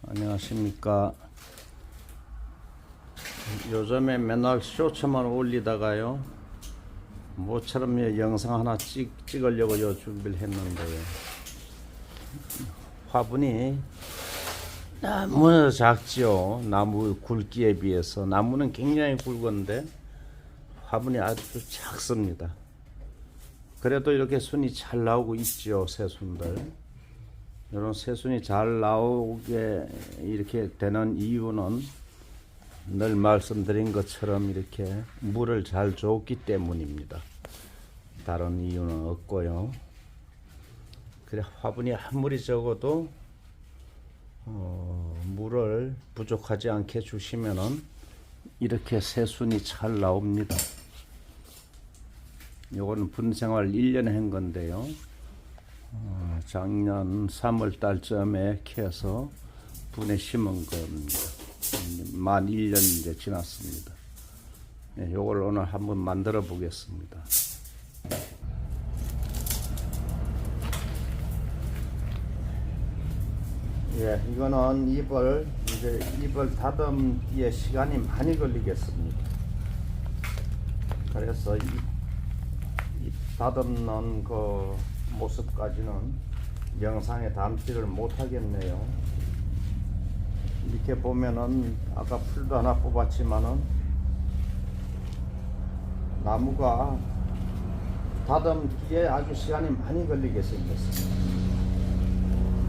안녕하십니까. 요즘에 맨날 쇼츠만 올리다가요, 모처럼 영상 하나 찍으려고 준비를 했는데요, 화분이 너무 작지요. 나무 굵기에 비해서. 나무는 굉장히 굵은데 화분이 아주 작습니다. 그래도 이렇게 순이 잘 나오고 있지요. 새순들, 이런 새순이 잘 나오게 이렇게 되는 이유는 늘 말씀드린 것처럼 이렇게 물을 잘 줬기 때문입니다. 다른 이유는 없고요. 그래, 화분이 아무리 적어도 물을 부족하지 않게 주시면은 이렇게 새순이 잘 나옵니다. 요거는 분생활 1년에 한 건데요, 작년 3월 달쯤에 캐서 분에 심은 겁니다. 만 1년 이제 지났습니다. 네, 요걸 오늘 한번 만들어 보겠습니다. 예, 이거는 잎을 다듬기에 시간이 많이 걸리겠습니다. 그래서 잎 다듬는 그 모습까지는 영상에 담지를 못하겠네요. 이렇게 보면은 아까 풀도 하나 뽑았지만은 나무가 다듬기에 아주 시간이 많이 걸리게 생겼습니다.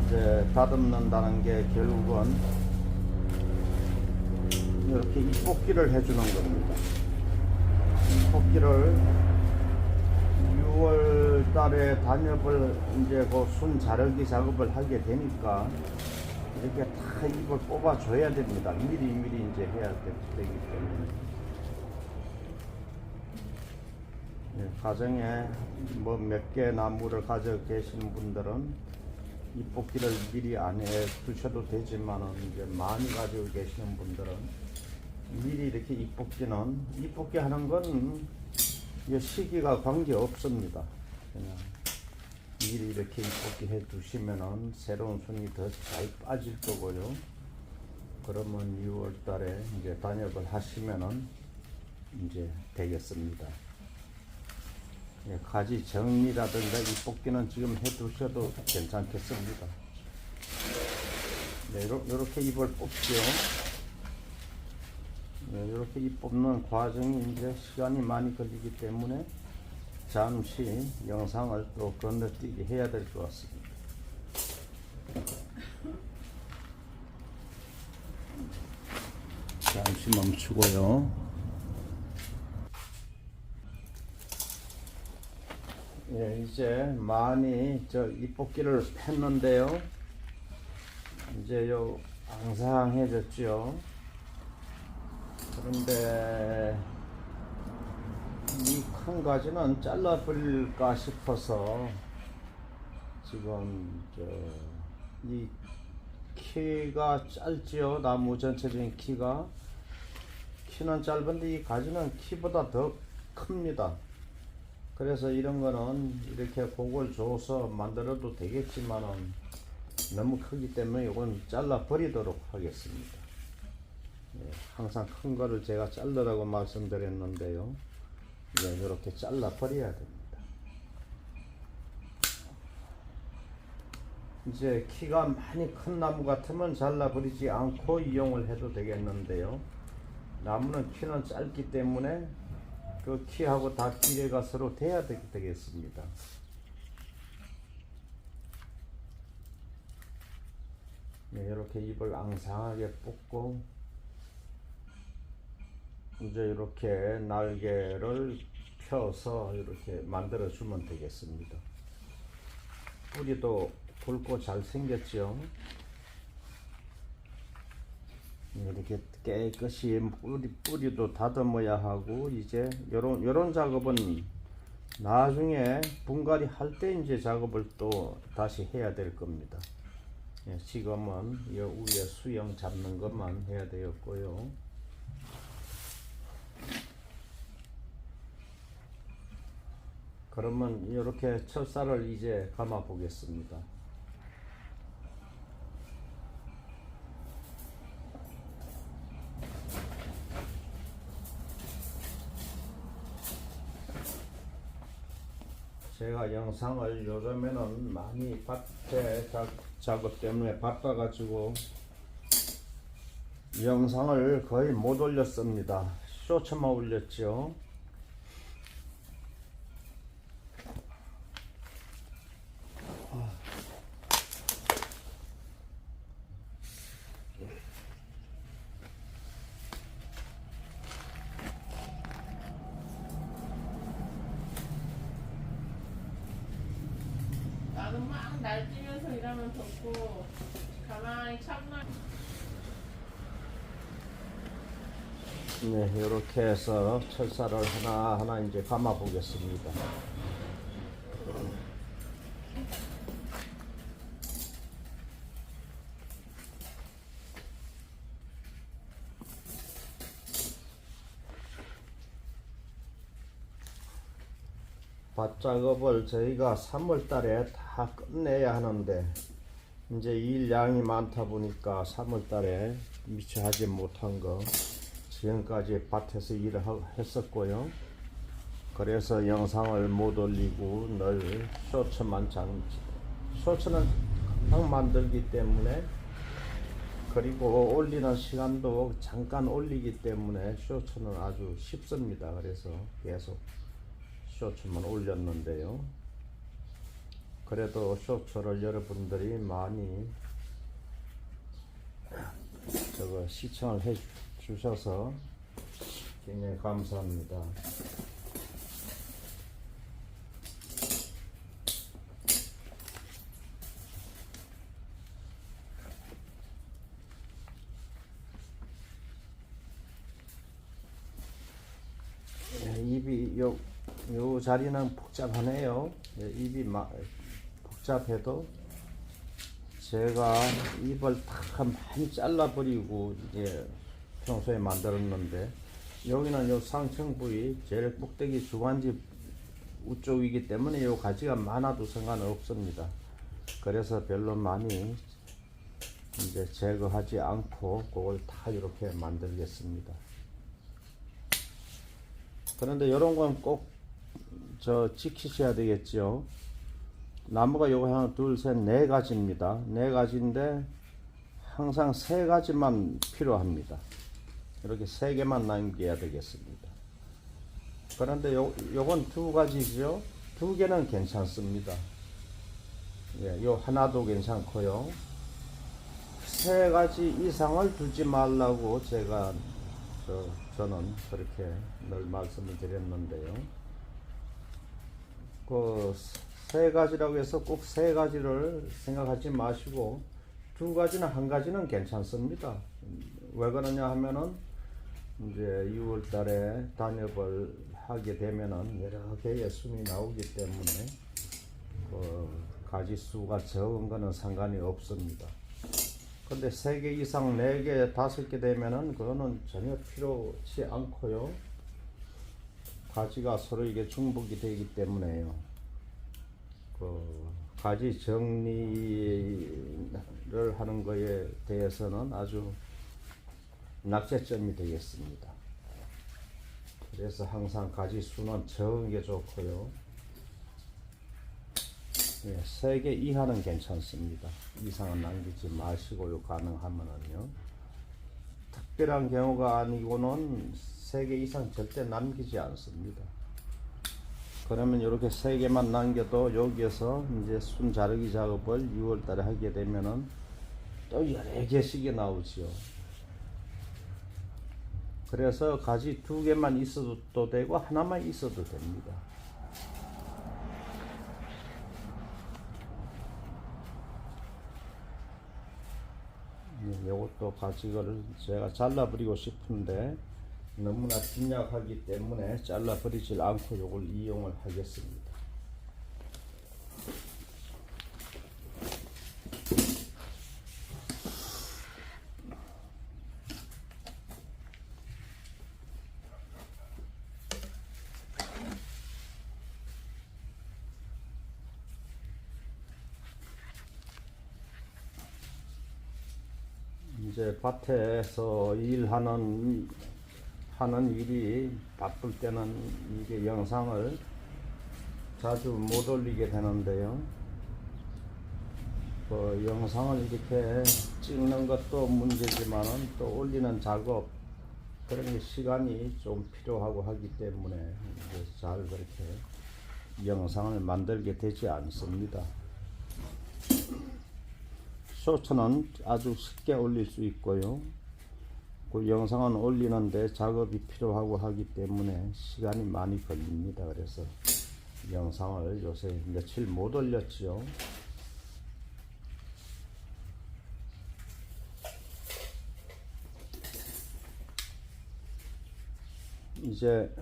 이제 다듬는다는 게 결국은 이렇게 잎뽑기를 해주는 겁니다. 잎뽑기를 6월 달에 단엽을 이제 그 순 자르기 작업을 하게 되니까 이렇게 다 잎을 뽑아 줘야 됩니다. 미리 이제 해야 되기 때문에. 예, 가정에 뭐 몇 개 나무를 가지고 계시는 분들은 잎 뽑기를 미리 안 해 두셔도 되지만은, 이제 많이 가지고 계시는 분들은 미리 이렇게 잎 뽑기 하는 건 시기가 관계 없습니다. 그냥 미리 이렇게 잎 뽑기 해 두시면은 새로운 순이 더 잘 빠질 거고요. 그러면 6월 달에 이제 단엽을 하시면은 이제 되겠습니다. 예, 가지 정리라든가 잎 뽑기는 지금 해 두셔도 괜찮겠습니다. 네, 요렇게 잎을 뽑죠. 네, 이렇게 잎 뽑는 과정이 이제 시간이 많이 걸리기 때문에 잠시 영상을 또 건너뛰게 해야 될 것 같습니다. 잠시 멈추고요. 예, 이제 많이 잎 뽑기를 했는데요, 이제 요 앙상해졌죠. 그런데 이 큰 가지는 잘라 버릴까 싶어서 지금 이 키가 짧지요. 나무 전체적인 키는 짧은데 이 가지는 키보다 더 큽니다. 그래서 이런 거는 이렇게 곡을 줘서 만들어도 되겠지만은 너무 크기 때문에 이건 잘라 버리도록 하겠습니다. 예, 항상 큰 거를 제가 자르라고 말씀드렸는데요, 이렇게 잘라 버려야 됩니다. 이제 키가 많이 큰 나무 같으면 잘라 버리지 않고 이용을 해도 되겠는데요, 나무는 키는 짧기 때문에 그 키하고 다 비례가 서로 돼야 되겠습니다. 네, 이렇게 잎을 앙상하게 뽑고 이제 이렇게 날개를 펴서 이렇게 만들어 주면 되겠습니다. 뿌리도 굵고 잘 생겼죠. 이렇게 깨끗이 뿌리도 다듬어야 하고, 이제 요런 작업은 나중에 분갈이 할 때 이제 작업을 또 다시 해야 될 겁니다. 예, 지금은 이 위에 수영 잡는 것만 해야 되었고요. 그러면 이렇게 철사를 이제 감아 보겠습니다. 제가 영상을 요즘에는 많이 밭에 작업 때문에 바빠가지고 영상을 거의 못 올렸습니다. 쇼츠만 올렸죠. 나는 막 날뛰면서 일하면 덥고 가만히 참나. 네, 이렇게 해서 철사를 하나하나 이제 감아 보겠습니다. 밭 작업을 저희가 3월 달에 다 끝내야 하는데 이제 일 양이 많다 보니까 3월 달에 미처 하지 못한 거 지금까지 밭에서 일을 했었고요. 그래서 영상을 못 올리고 늘 쇼츠는 금방 만들기 때문에, 그리고 올리는 시간도 잠깐 올리기 때문에 쇼츠는 아주 쉽습니다. 그래서 계속 쇼츠만 올렸는데요. 그래도 쇼츠를 여러분들이 많이 시청을 해 주셔서 굉장히 감사합니다. 입이 요 자리는 복잡하네요. 입이 복잡해도 제가 입을 다 많이 잘라버리고 이제 평소에 만들었는데, 여기는 요 상층 부위 제일 꼭대기 주관지 우쪽이기 때문에 요 가지가 많아도 상관없습니다. 그래서 별로 많이 이제 제거하지 않고 그걸 다 이렇게 만들겠습니다. 그런데 이런 건 꼭 지키셔야 되겠죠. 나무가 요거 하나, 둘, 셋, 네 가지입니다. 네 가지인데 항상 세 가지만 필요합니다. 이렇게 세 개만 남겨야 되겠습니다. 그런데 요건 두 가지죠. 두 개는 괜찮습니다. 예, 요 하나도 괜찮고요. 세 가지 이상을 두지 말라고 제가 저는 그렇게 늘 말씀을 드렸는데요. 그 세 가지라고 해서 꼭 세 가지를 생각하지 마시고 두 가지나 한 가지는 괜찮습니다. 왜 그러냐 하면은 이제 6월 달에 단엽을 하게 되면은 여러 개의 순이 나오기 때문에 그 가지 수가 적은 거는 상관이 없습니다. 근데 3개 이상 4개, 5개 되면은 그거는 전혀 필요치 않고요. 가지가 서로 이게 중복이 되기 때문에요. 그 가지 정리를 하는 거에 대해서는 아주 낙제점이 되겠습니다. 그래서 항상 가지 수는 적은 게 좋고요. 예, 3개 이하는 괜찮습니다. 이상은 남기지 마시고요. 가능하면은요. 특별한 경우가 아니고는 3개 이상 절대 남기지 않습니다. 그러면 이렇게 3개만 남겨도 여기에서 이제 순 자르기 작업을 6월 달에 하게 되면은 또 여러 개씩이 나오지요. 그래서 가지 2개만 있어도 되고 하나만 있어도 됩니다. 이것도 가지를 제가 잘라버리고 싶은데 너무나 빈약하기 때문에 잘라버리질 않고 이걸 이용을 하겠습니다. 이제 밭에서 일하는 일이 바쁠 때는 이게 영상을 자주 못 올리게 되는데요. 그 영상을 이렇게 찍는 것도 문제지만은 또 올리는 작업 그런 게 시간이 좀 필요하고 하기 때문에 이제 잘 그렇게 영상을 만들게 되지 않습니다. 쇼츠는 아주 쉽게 올릴 수 있고요. 그 영상은 올리는데 작업이 필요하고 하기 때문에 시간이 많이 걸립니다. 그래서 영상을 요새 며칠 못 올렸지요. 이제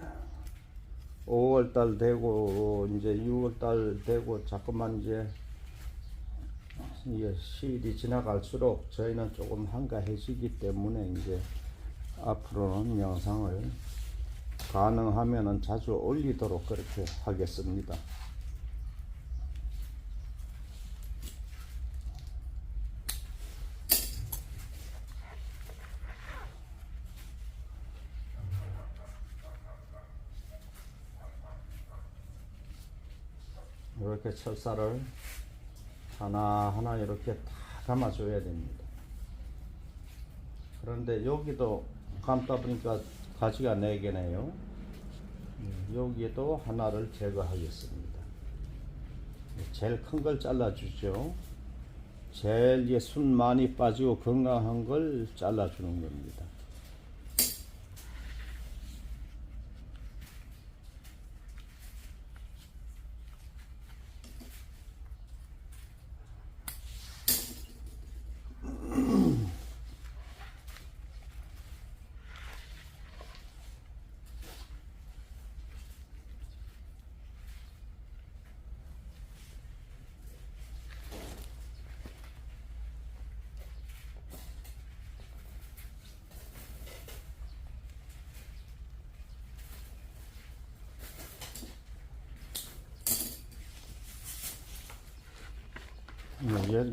5월달 되고 이제 6월달 되고 자꾸만 이제 시일이 지나갈수록 저희는 조금 한가해지기 때문에 이제 앞으로는 영상을 가능하면은 자주 올리도록 그렇게 하겠습니다. 이렇게 철사를 하나하나 이렇게 다 감아줘야 됩니다. 그런데 여기도 감다 보니까 가지가 4개네요. 여기에도 하나를 제거하겠습니다. 제일 큰 걸 잘라주죠. 제일 순 많이 빠지고 건강한 걸 잘라주는 겁니다.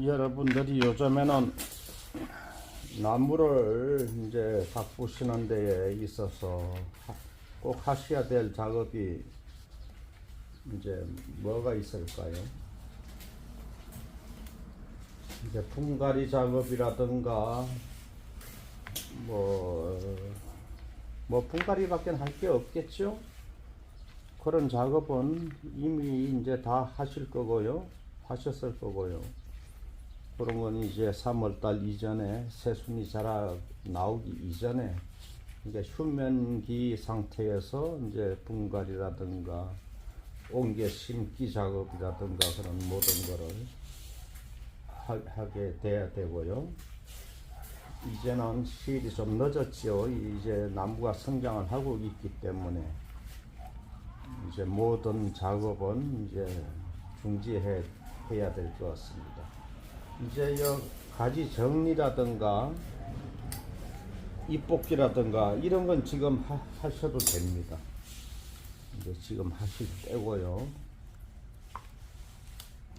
여러분들이 요즘에는 나무를 이제 바꾸시는 데에 있어서 꼭 하셔야 될 작업이 이제 뭐가 있을까요? 이제 분갈이 작업이라든가 뭐 분갈이밖에 할 게 없겠죠? 그런 작업은 이미 이제 다 하실 거고요. 하셨을 거고요. 그런 건 이제 3월달 이전에 새순이 자라 나오기 이전에 이제 휴면기 상태에서 이제 분갈이라든가 옮겨 심기 작업이라든가 그런 모든 거를 하게 돼야 되고요. 이제는 시일이 좀 늦었지요. 이제 나무가 성장을 하고 있기 때문에 이제 모든 작업은 이제 중지해야 될 것 같습니다. 이제 가지 정리라든가 잎 뽑기라든가 이런 건 지금 하셔도 됩니다. 이제 지금 하실 때고요.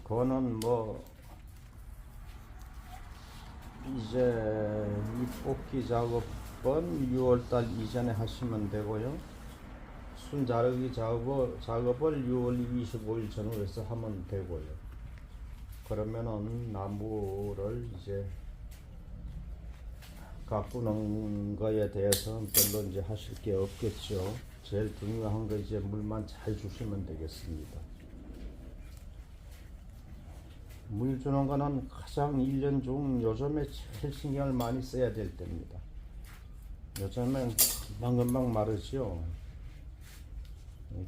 그거는 뭐 이제 잎 뽑기 작업은 6월달 이전에 하시면 되고요. 순 자르기 작업을 6월 25일 전후로 해서 하면 되고요. 그러면은 나무를 이제 가꾸는 거에 대해서는 별로 이제 하실 게 없겠죠. 제일 중요한 거 이제 물만 잘 주시면 되겠습니다. 물 주는 거는 가장 1년 중 요즘에 제일 신경을 많이 써야 될 때입니다. 요즘엔 금방 마르죠.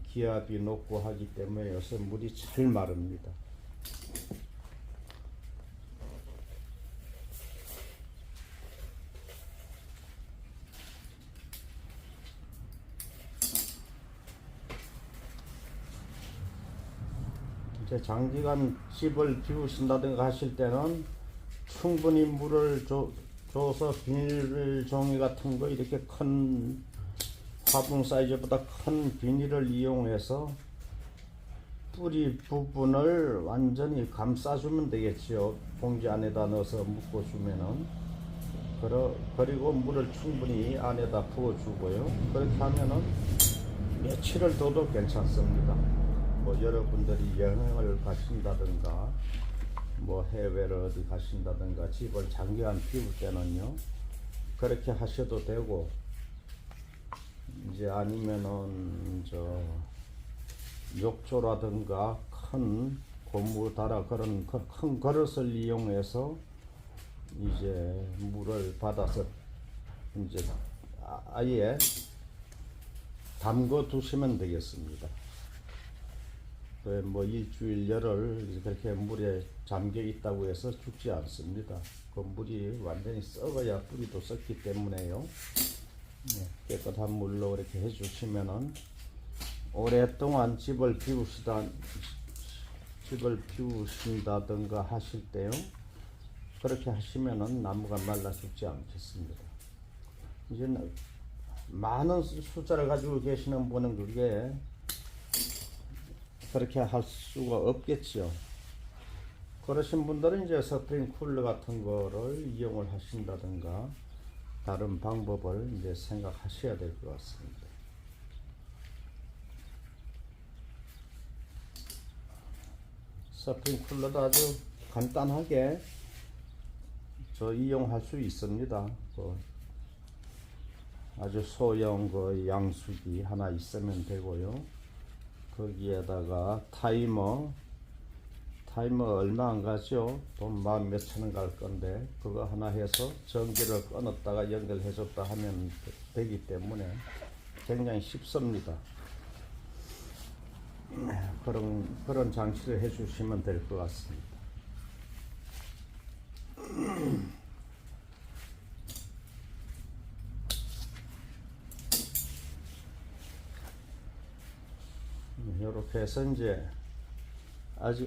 기압이 높고 하기 때문에 요새 물이 잘 마릅니다. 이제 장기간 집을 비우신다든가 하실 때는 충분히 물을 줘서 비닐 종이 같은 거 이렇게 큰 화분 사이즈보다 큰 비닐을 이용해서 뿌리 부분을 완전히 감싸주면 되겠지요. 봉지 안에다 넣어서 묶어주면은. 그리고 물을 충분히 안에다 부어주고요. 그렇게 하면은 며칠을 둬도 괜찮습니다. 뭐 여러분들이 여행을 가신다든가 뭐 해외를 어디 가신다든가 집을 장기간 비울 때는요 그렇게 하셔도 되고, 이제 아니면은 저 욕조라든가 큰 고무다라 그런 큰 그릇을 이용해서 이제 물을 받아서 이제 아예 담궈 두시면 되겠습니다. 뭐 일주일 열흘 그렇게 물에 잠겨 있다고 해서 죽지 않습니다. 그 물이 완전히 썩어야 뿌리도 썩기 때문에요. 깨끗한 물로 이렇게 해주시면은 오랫동안 집을 비우신다든가 하실 때요, 그렇게 하시면은 나무가 말라 죽지 않겠습니다. 이제 많은 숫자를 가지고 계시는 분은 그게 그렇게 할 수가 없겠지요. 그러신 분들은 이제 스프링 쿨러 같은 거를 이용을 하신다든가 다른 방법을 이제 생각하셔야 될 것 같습니다. 스프링 쿨러도 아주 간단하게 이용할 수 있습니다. 아주 소형 양수기 하나 있으면 되고요. 거기에다가 타이머 얼마 안 가죠. 돈 만 몇천 원 갈 건데 그거 하나 해서 전기를 끊었다가 연결해 줬다 하면 되기 때문에 굉장히 쉽습니다. 그런 장치를 해 주시면 될 것 같습니다. 이렇게 해서 이제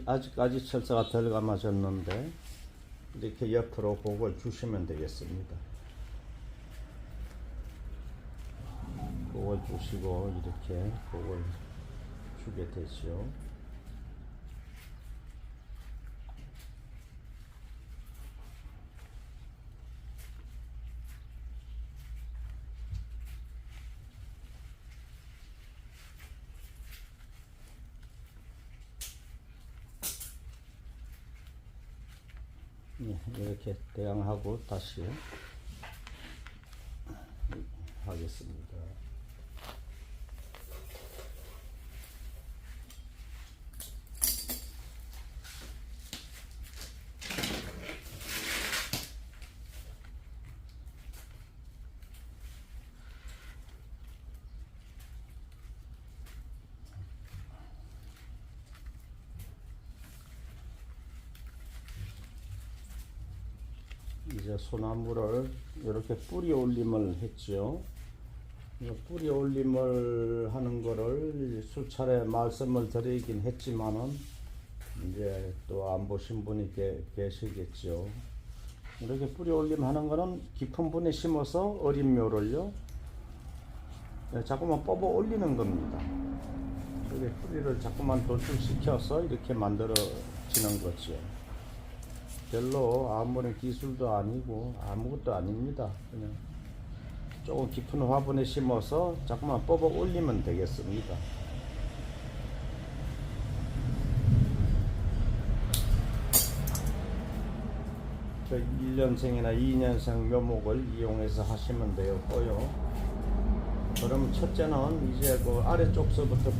아직까지 철사가 덜 감아졌는데 이렇게 옆으로 그걸 주시면 되겠습니다. 그걸 주시고 이렇게 그걸 주게 되죠. 이렇게 대강 하고 다시 하겠습니다. 이제 소나무를 이렇게 뿌리 올림을 했죠. 뿌리 올림을 하는 거를 수차례 말씀을 드리긴 했지만은 이제 또 안 보신 분이 계시겠죠. 이렇게 뿌리 올림 하는 거는 깊은 분에 심어서 어린 묘를요 자꾸만 뽑아 올리는 겁니다. 이렇게 뿌리를 자꾸만 돌출시켜서 이렇게 만들어지는 거죠. 별로 아무런 기술도 아니고 아무것도 아닙니다. 그냥 조금 깊은 화분에 심어서 자꾸만 뽑아 올리면 되겠습니다. 저 1년생이나 2년생 묘목을 이용해서 하시면 되었고요. 그럼 첫째는 이제 그 아래쪽서부터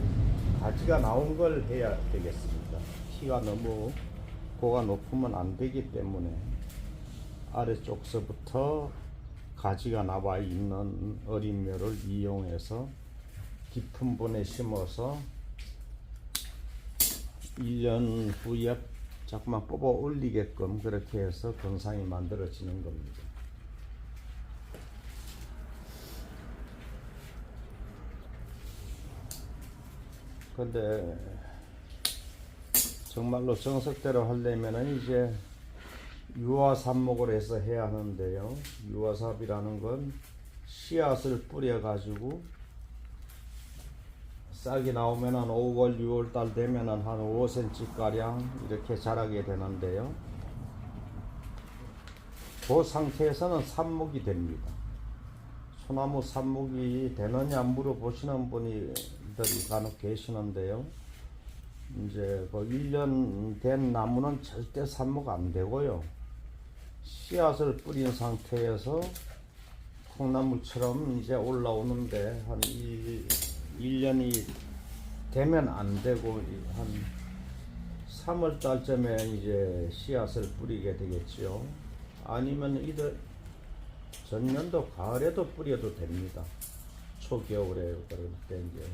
가지가 나온 걸 해야 되겠습니다. 키가 너무 고가 높으면 안 되기 때문에 아래쪽서부터 가지가 나와 있는 어린 묘를 이용해서 깊은 분에 심어서 1년 후에 자꾸만 뽑아 올리게끔 그렇게 해서 건상이 만들어지는 겁니다. 근데 정말로 정석대로 하려면은 이제 유화삽목을 해서 해야 하는데요. 유화삽이라는 건 씨앗을 뿌려 가지고 싹이 나오면은 5월 6월 달 되면은 한 5cm 가량 이렇게 자라게 되는데요. 그 상태에서는 삽목이 됩니다. 소나무 삽목이 되느냐 물어보시는 분들이 간혹 계시는데요. 이제 그 1년 된 나무는 절대 삽목 안 되고요. 씨앗을 뿌린 상태에서 콩나물처럼 이제 올라오는데 한 1년이 되면 안 되고 한 3월 달쯤에 이제 씨앗을 뿌리게 되겠지요. 아니면 이들 전년도 가을에도 뿌려도 됩니다. 초겨울에 그럴 때 이제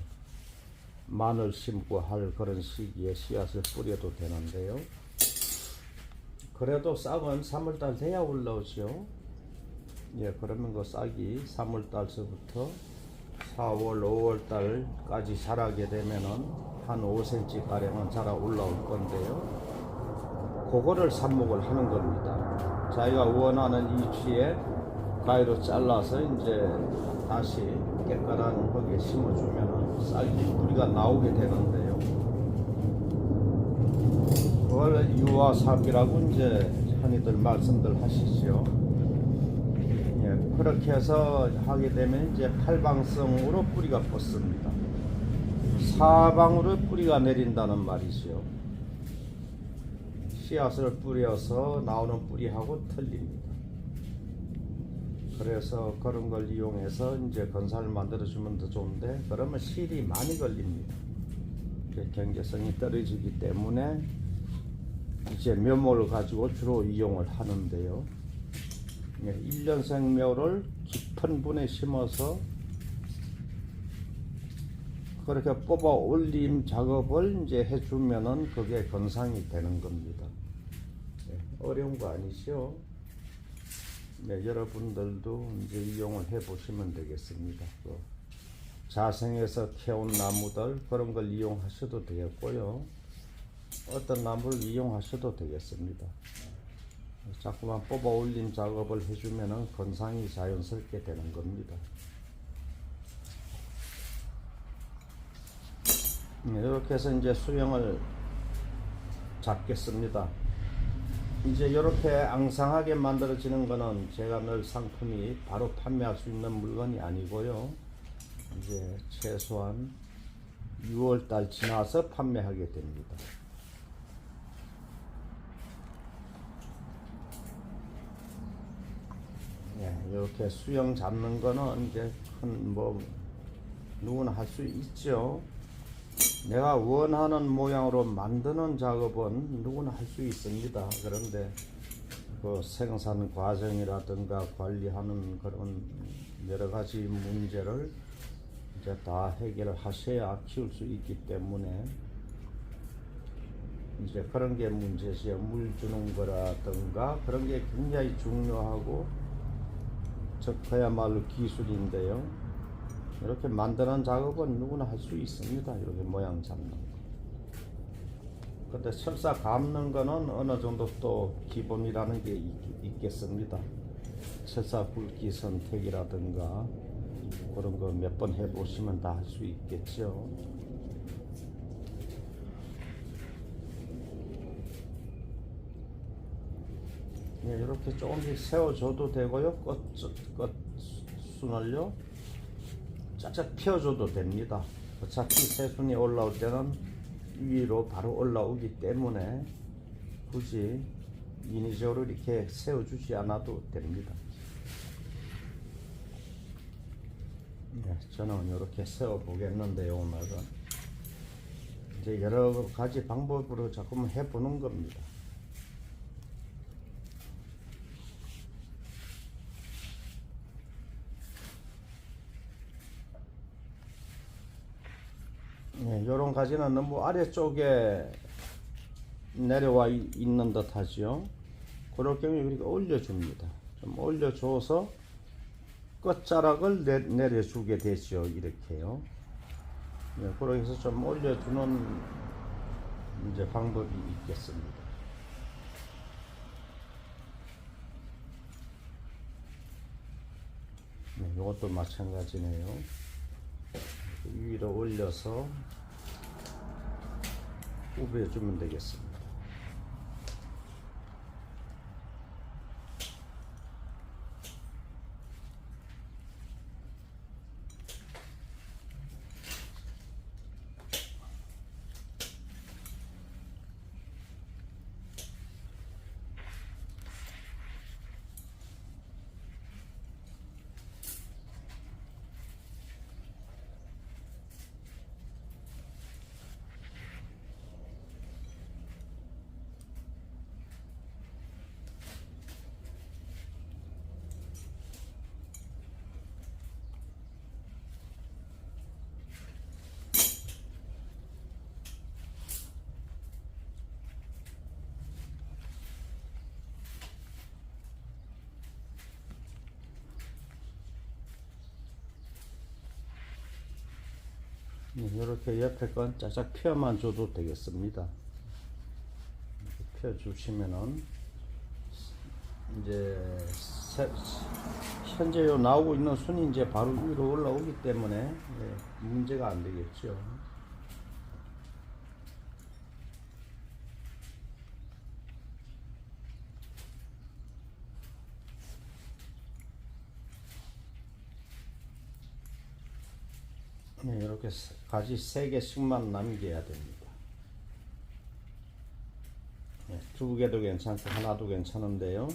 마늘 심고 할 그런 시기에 씨앗을 뿌려도 되는데요. 그래도 싹은 3월달 돼야 올라오죠. 예, 그러면 그 싹이 3월달서부터 4월, 5월달까지 자라게 되면은 한 5cm 가량은 자라 올라올 건데요. 그거를 삽목을 하는 겁니다. 자기가 원하는 위치에 가위로 잘라서 이제 다시 깨끗한 흙에 심어주면은 싹이 뿌리가 나오게 되는데요. 그걸 유화삽이라고 이제 흔히들 말씀들 하시죠. 예, 그렇게 해서 하게 되면 이제 팔방성으로 뿌리가 뻗습니다. 사방으로 뿌리가 내린다는 말이죠. 씨앗을 뿌려서 나오는 뿌리하고 틀립니다. 그래서 그런 걸 이용해서 이제 건사를 만들어주면 더 좋은데, 그러면 실이 많이 걸립니다. 경제성이 떨어지기 때문에 이제 묘목을 가지고 주로 이용을 하는데요. 1년생 묘를 깊은 분에 심어서 그렇게 뽑아 올림 작업을 이제 해주면은 그게 건상이 되는 겁니다. 어려운 거 아니죠? 네, 여러분들도 이제 이용을 해 보시면 되겠습니다. 자생해서 캐온 나무들 그런 걸 이용하셔도 되겠고요. 어떤 나무를 이용하셔도 되겠습니다. 자꾸만 뽑아 올림 작업을 해주면은 건상이 자연스럽게 되는 겁니다. 네, 이렇게 해서 이제 수영을 잡겠습니다. 이제 이렇게 앙상하게 만들어지는 거는 제가 늘 상품이 바로 판매할 수 있는 물건이 아니고요. 이제 최소한 6월달 지나서 판매하게 됩니다. 이렇게 수영 잡는 거는 이제 큰 누구나 할 수 있죠. 내가 원하는 모양으로 만드는 작업은 누구나 할 수 있습니다. 그런데 그 생산 과정이라든가 관리하는 그런 여러 가지 문제를 이제 다 해결을 하셔야 키울 수 있기 때문에 이제 그런 게 문제지요. 물 주는 거라든가 그런 게 굉장히 중요하고 그야말로 기술인데요. 이렇게 만드는 작업은 누구나 할 수 있습니다. 이렇게 모양 잡는 거. 근데 철사 감는 거는 어느 정도 또 기본이라는 게 있겠습니다. 철사 굵기 선택이라든가 그런 거 몇 번 해보시면 다 할 수 있겠죠. 네, 이렇게 조금씩 세워줘도 되고요. 끝순을요 쫙쫙 펴줘도 됩니다. 어차피 새순이 올라올 때는 위로 바로 올라오기 때문에 굳이 인위적으로 이렇게 세워주지 않아도 됩니다. 네, 저는 이렇게 세워 보겠는데요. 오늘은 이제 여러 가지 방법으로 자꾸만 해보는 겁니다. 네, 요런 가지는 너무 아래쪽에 내려와 있는 듯 하죠. 그럴 경우에 우리가 올려줍니다. 좀 올려줘서 끝자락을 내려주게 되죠. 이렇게요. 네, 그렇게 해서 좀 올려주는 이제 방법이 있겠습니다. 네, 이것도 마찬가지네요. 위로 올려서 우벼주면 되겠습니다. 이렇게 옆에 건 짜짝 펴만 줘도 되겠습니다. 펴 주시면은 이제 현재 나오고 있는 순이 이제 바로 위로 올라오기 때문에 문제가 안 되겠죠. 이렇게 가지 3개씩만 남겨야 됩니다. 2개도 괜찮고 하나도 괜찮은데요.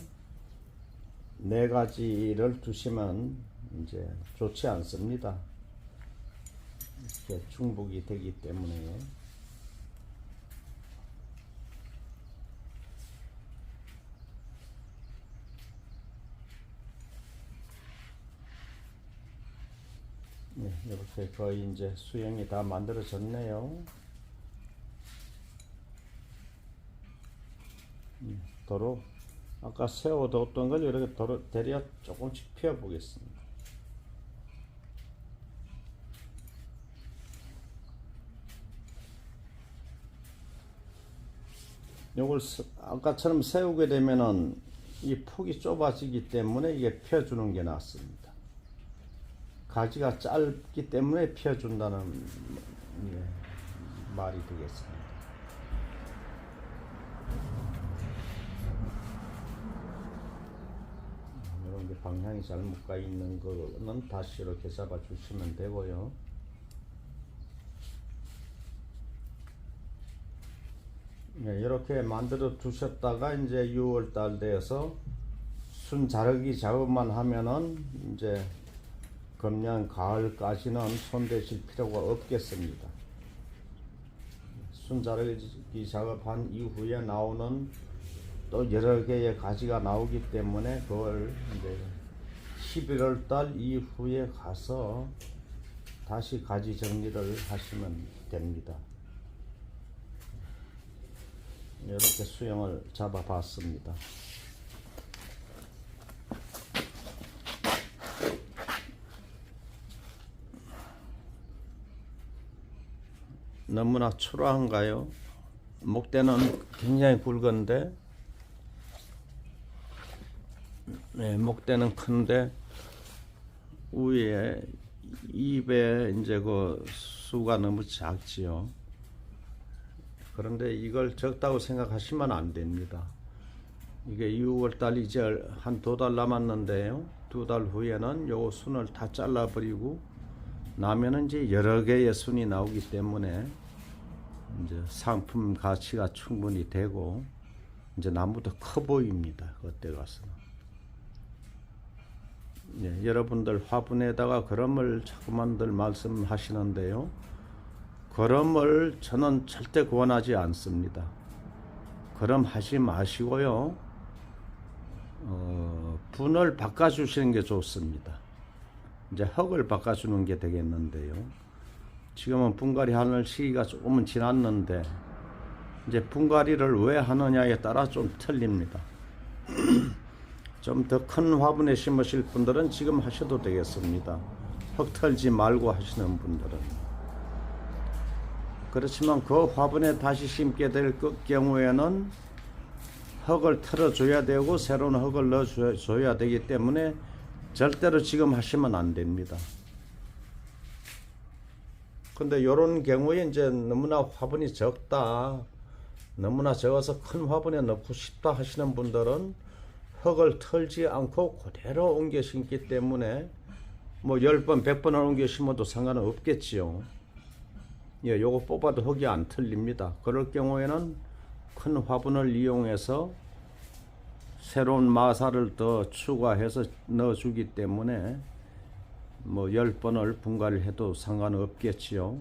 4가지를 두시면 이제 좋지 않습니다. 이렇게 중복이 되기 때문에. 이렇게 거의 이제 수영이 다 만들어졌네요. 도로 아까 세워뒀던 걸 이렇게 도로 대략 조금씩 펴 보겠습니다. 요걸 아까처럼 세우게 되면은 이 폭이 좁아지기 때문에 이게 펴주는 게 낫습니다. 가지가 짧기 때문에 펴준다는 말이 되겠습니다. 이런 게 방향이 잘못 가 있는 거는 다시 이렇게 잡아 주시면 되고요. 이렇게 만들어 두셨다가 이제 6월달 돼서 순 자르기 작업만 하면은 이제 금년 가을까지는 손대실 필요가 없겠습니다. 순자르기 작업한 이후에 나오는 또 여러 개의 가지가 나오기 때문에 그걸 이제 11월 달 이후에 가서 다시 가지 정리를 하시면 됩니다. 이렇게 수영을 잡아 봤습니다. 너무나 초라한가요? 목대는 굉장히 굵은데, 목대는 큰데 위에 입에 이제 그 수가 너무 작지요. 그런데 이걸 적다고 생각하시면 안 됩니다. 이게 6월달 이제 한 2달 남았는데요. 2달 후에는 요 순을 다 잘라버리고 나면은 이제 여러 개의 순이 나오기 때문에 이제 상품 가치가 충분히 되고 이제 나무도 커 보입니다. 그때 가서는. 여러분들 화분에다가 거름을 자꾸만들 말씀하시는데요. 거름을 저는 절대 권하지 않습니다. 거름 하지 마시고요. 분을 바꿔주시는 게 좋습니다. 이제 흙을 바꿔주는 게 되겠는데요. 지금은 분갈이 하는 시기가 조금은 지났는데 이제 분갈이를 왜 하느냐에 따라 좀 틀립니다. 좀 더 큰 화분에 심으실 분들은 지금 하셔도 되겠습니다. 흙 털지 말고 하시는 분들은. 그렇지만 그 화분에 다시 심게 될 경우에는 흙을 털어줘야 되고 새로운 흙을 넣어줘야 되기 때문에 절대로 지금 하시면 안 됩니다. 근데 요런 경우에 이제 너무나 화분이 적다, 너무나 적어서 큰 화분에 넣고 싶다 하시는 분들은 흙을 털지 않고 그대로 옮겨 심기 때문에 뭐 10번, 100번을 옮겨 심어도 상관은 없겠지요. 요거 뽑아도 흙이 안 틀립니다. 그럴 경우에는 큰 화분을 이용해서 새로운 마사를 더 추가해서 넣어주기 때문에 뭐 10번을 분갈이를 해도 상관없겠지요.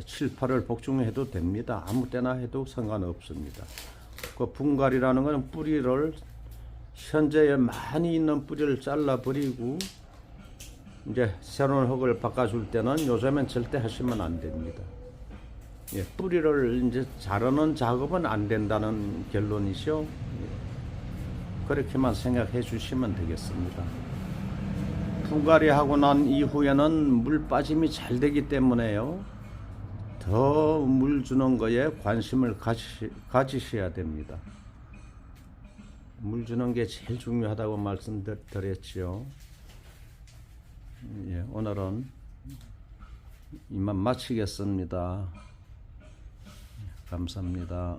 7, 8을 복중해도 됩니다. 아무 때나 해도 상관없습니다. 그 분갈이라는 것은 뿌리를 현재에 많이 있는 뿌리를 잘라버리고 이제 새로운 흙을 바꿔줄 때는 요즘엔 절대 하시면 안 됩니다. 뿌리를 이제 자르는 작업은 안 된다는 결론이죠. 그렇게만 생각해 주시면 되겠습니다. 분갈이 하고 난 이후에는 물 빠짐이 잘 되기 때문에요. 더 물 주는 거에 관심을 가지셔야 됩니다. 물 주는 게 제일 중요하다고 말씀드렸지요. 예, 오늘은 이만 마치겠습니다. 감사합니다.